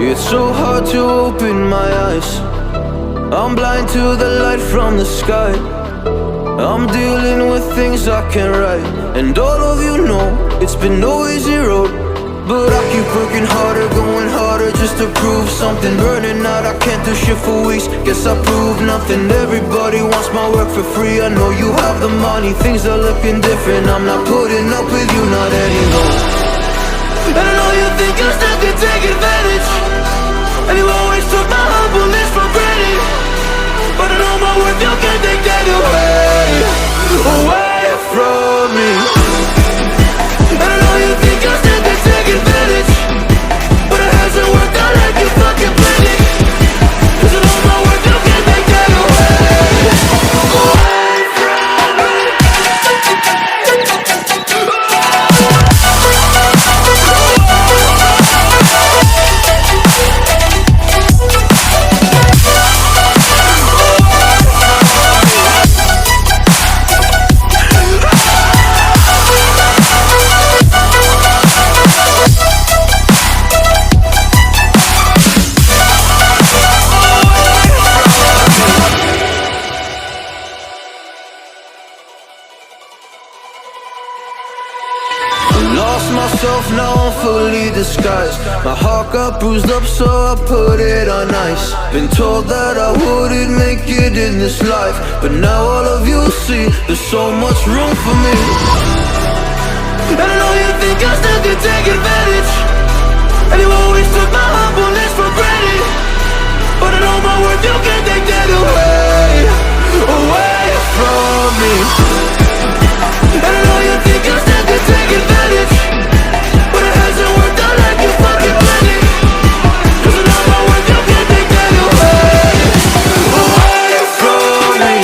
It's so hard to open my eyes. I'm blind to the light from the sky. I'm dealing with things I can't write. And all of you know it's been no easy road, but I keep working harder, going harder just to prove something. Burning out, I can't do shit for weeks. Guess I proved nothing. Everybody wants my work for free. I know you have the money, things are looking different. I'm not putting up with you, not anymore. And I know you think you still can take advantage, and you always took my humbleness for granted. But I know my worth, you can't take that away from me. And I know you think you still can take advantage, but it hasn't worked out like you fucking planned it. 'Cause I know my worth, you can't take that away from me. Lost myself, now I'm fully disguised. My heart got bruised up, so I put it on ice. Been told that I wouldn't make it in this life, but now all of you see there's so much room for me. And I know you think I still can take advantage, and you always took my humbleness for granted. But I know my worth, you can't take that away from me. And I know you think you still can take advantage, but it hasn't worked out like you fucking planned it. 'Cause I know my worth, you can't take that away from me.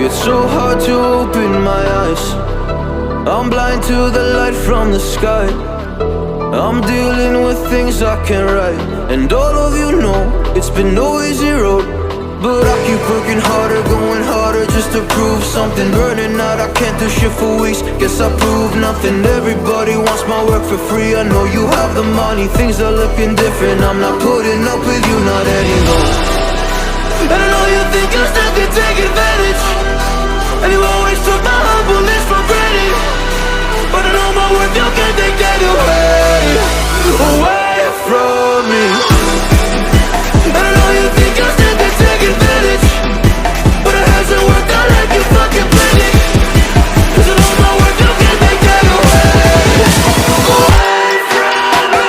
It's so hard to open my eyes. I'm blind to the light from the sky. I'm dealing with things I can't write. And all of you know it's been no easy road, but I keep working harder, going harder just to prove something. Burning out, I can't do shit for weeks. Guess I proved nothing. Everybody wants my work for free. I know you have the money, things are looking different. I'm not putting up with you, not anymore. And I know you think you still can take advantage, and you always took my humbleness for granted. But I know my worth, you can't take that away from me. And I know you think you still can take advantage, but it hasn't worked out like you fucking planned it. 'Cause I know my worth, you can't take that away from me.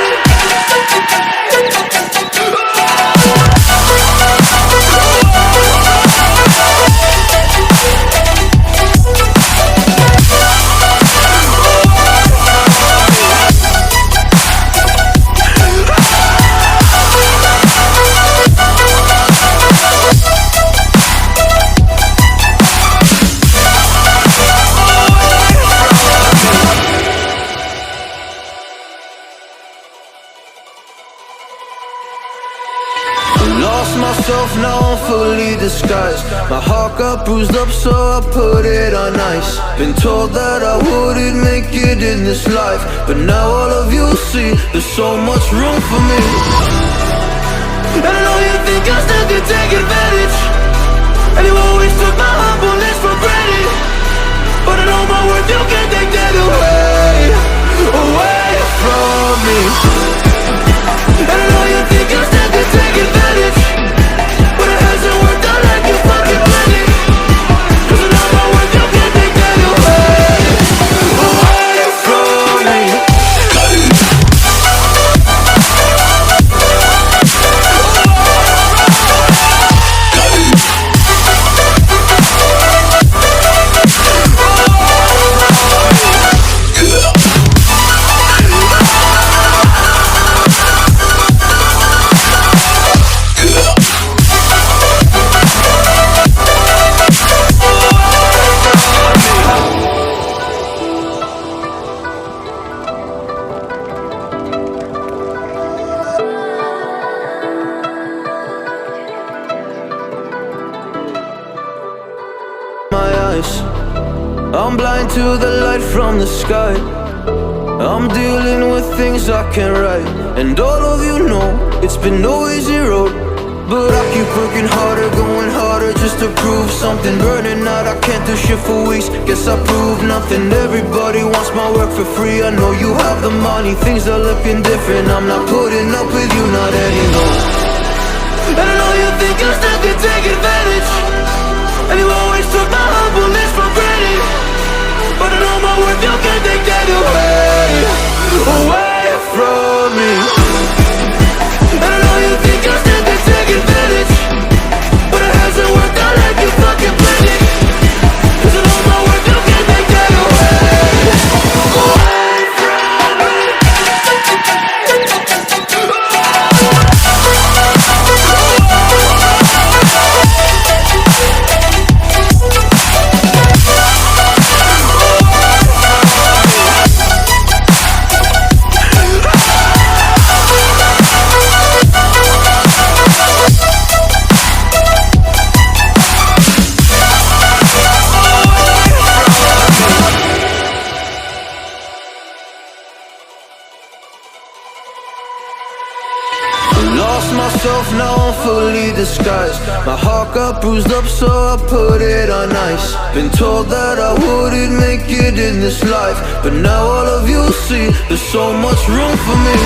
Lost myself, now I'm fully disguised. My heart got bruised up, so I put it on ice. Been told that I wouldn't make it in this life, but now all of you see there's so much room for me. And I know you think I still can take advantage, and you always took my humbleness for granted. But I know my worth, you can't take that away from me. And I know you think you still can take advantage, but it hasn't worked out like you fucking planned it. 'Cause I know my worth, you can't take that away from me. eyes. I'm blind to the light from the sky. I'm dealing with things I can't write. And all of you know it's been no easy road, but I keep working harder, going harder just to prove something. Burning out, I can't do shit for weeks. Guess I proved nothing. Everybody wants my work for free. I know you have the money, things are looking different. I'm not putting up with you, not anymore. And I know you think you still can take advantage, and you always took my humbleness for granted. But I know my worth, you can't take that away from me. And I know you think you still can take advantage, but it hasn't worked out like you fucking planned it. 'Cause I know my worth, you can't take that away from me. Lost myself, now I'm fully disguised. My heart got bruised up, so I put it on ice. Been told that I wouldn't make it in this life, but now all of you see there's so much room for me.